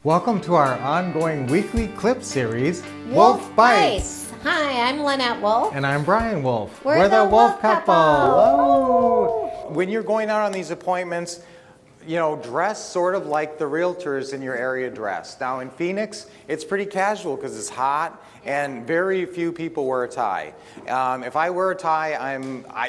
Welcome to our ongoing weekly clip series, Wolff Bites. Hi, I'm Lynette Wolff. And I'm Brian Wolff. We're the Wolff couple. Hello. When you're going out on these appointments, you know, dress sort of like the realtors in your area dress. Now in Phoenix, it's pretty casual because it's hot and very few people wear a tie. If I wear a tie,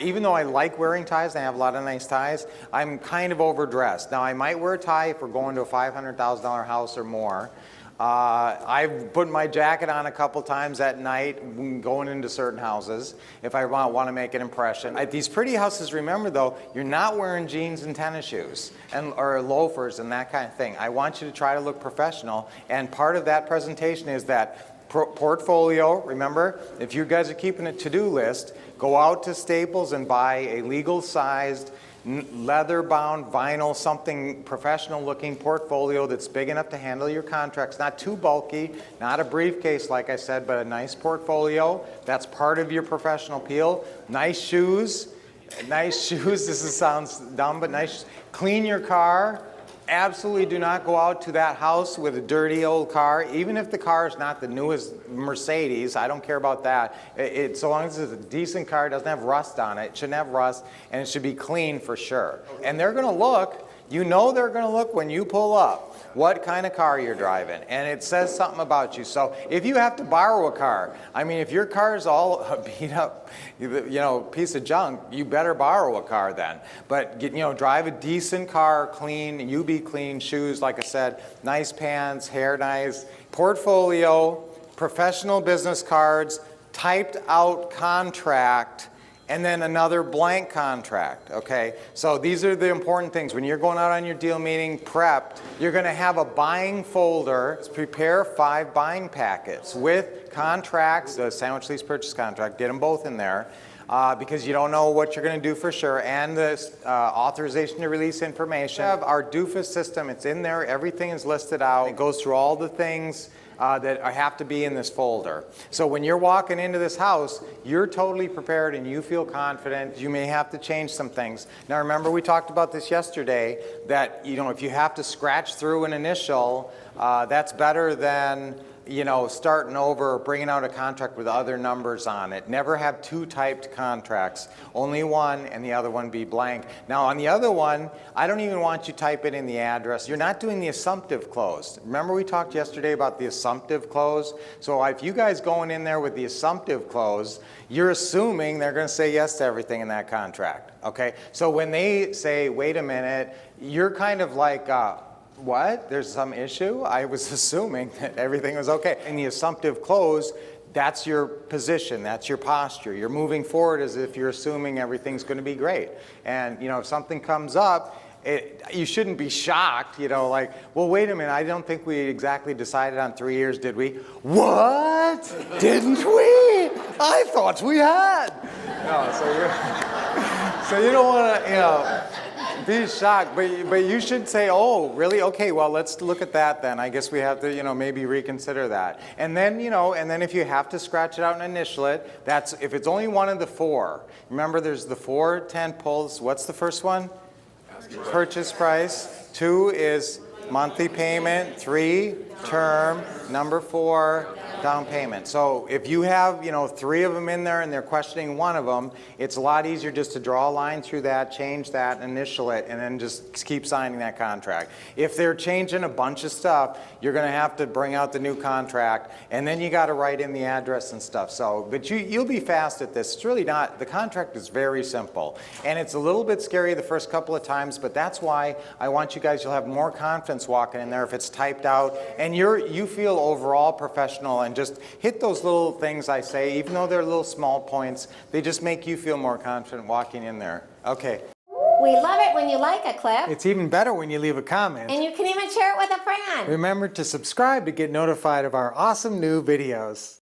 even though I like wearing ties and I have a lot of nice ties, I'm kind of overdressed. Now I might wear a tie if we're going to a $500,000 house or more. I've put my jacket on a couple times at night going into certain houses if I want to make an impression. At these pretty houses, remember though, you're not wearing jeans and tennis shoes or loafers and that kind of thing. I want you to try to look professional, and part of that presentation is that portfolio. Remember, if you guys are keeping a to-do list, go out to Staples and buy a legal-sized leather-bound vinyl, something professional-looking portfolio that's big enough to handle your contracts. Not too bulky, not a briefcase like I said, but a nice portfolio. That's part of your professional appeal. Nice shoes. Nice shoes. Sounds dumb, but nice. Clean your car. Absolutely do not go out to that house with a dirty old car, even if the car is not the newest Mercedes. I don't care about that. So long as it's a decent car, it doesn't have rust on it. It shouldn't have rust, and it should be clean for sure. And they're going to look, you know they're going to look when you pull up what kind of car you're driving, and it says something about you. So if you have to borrow a car, I mean, if your car is all beat up, you know, piece of junk, you better borrow a car then. But drive a decent car, clean, you be clean, shoes, like I said, nice pants, hair nice, portfolio, professional business cards, typed out contract, and then another blank contract, okay? So these are the important things. When you're going out on your deal meeting prepped, you're gonna have a buying folder. Prepare 5 buying packets with contracts, the sandwich lease purchase contract, get them both in there, because you don't know what you're gonna do for sure, and the authorization to release information. We have our DUFUS system, it's in there, everything is listed out. It goes through all the things that have to be in this folder. So when you're walking into this house, you're totally prepared and you feel confident. You may have to change some things. Now remember, we talked about this yesterday, that if you have to scratch through an initial, that's better than starting over or bringing out a contract with other numbers on it. Never have 2 typed contracts. Only one, and the other one be blank. Now on the other one, I don't even want you to type it in the address. You're not doing the assumptive close. Remember we talked yesterday about the assumptive close? So if you guys going in there with the assumptive close, you're assuming they're going to say yes to everything in that contract. Okay? So when they say, wait a minute, you're kind of like, what? There's some issue? I was assuming that everything was okay. In the assumptive close, that's your position, that's your posture. You're moving forward as if you're assuming everything's going to be great. And if something comes up, you shouldn't be shocked, like, well, wait a minute, I don't think we exactly decided on 3 years, did we? What? Didn't we? I thought we had. No, so you don't want to, be shocked, but you should say, oh, really? Okay, well, let's look at that then. I guess we have to, maybe reconsider that. And then, and then if you have to scratch it out and initial it, that's if it's only one of the 4. Remember, there's the 4 tent poles. What's the first one? Purchase price. 2 is monthly payment. 3, term. Number 4, down payment. So if you have 3 of them in there and they're questioning one of them, it's a lot easier just to draw a line through that, change that, initial it, and then just keep signing that contract. If they're changing a bunch of stuff, you're going to have to bring out the new contract, and then you got to write in the address and stuff. So, but you'll be fast at this. It's really not. The contract is very simple, and it's a little bit scary the first couple of times, but that's why I want you guys. You'll have more confidence walking in there if it's typed out, and you feel overall professional. And just hit those little things I say, even though they're little small points, they just make you feel more confident walking in there. Okay. We love it when you like a clip. It's even better when you leave a comment. And you can even share it with a friend. Remember to subscribe to get notified of our awesome new videos.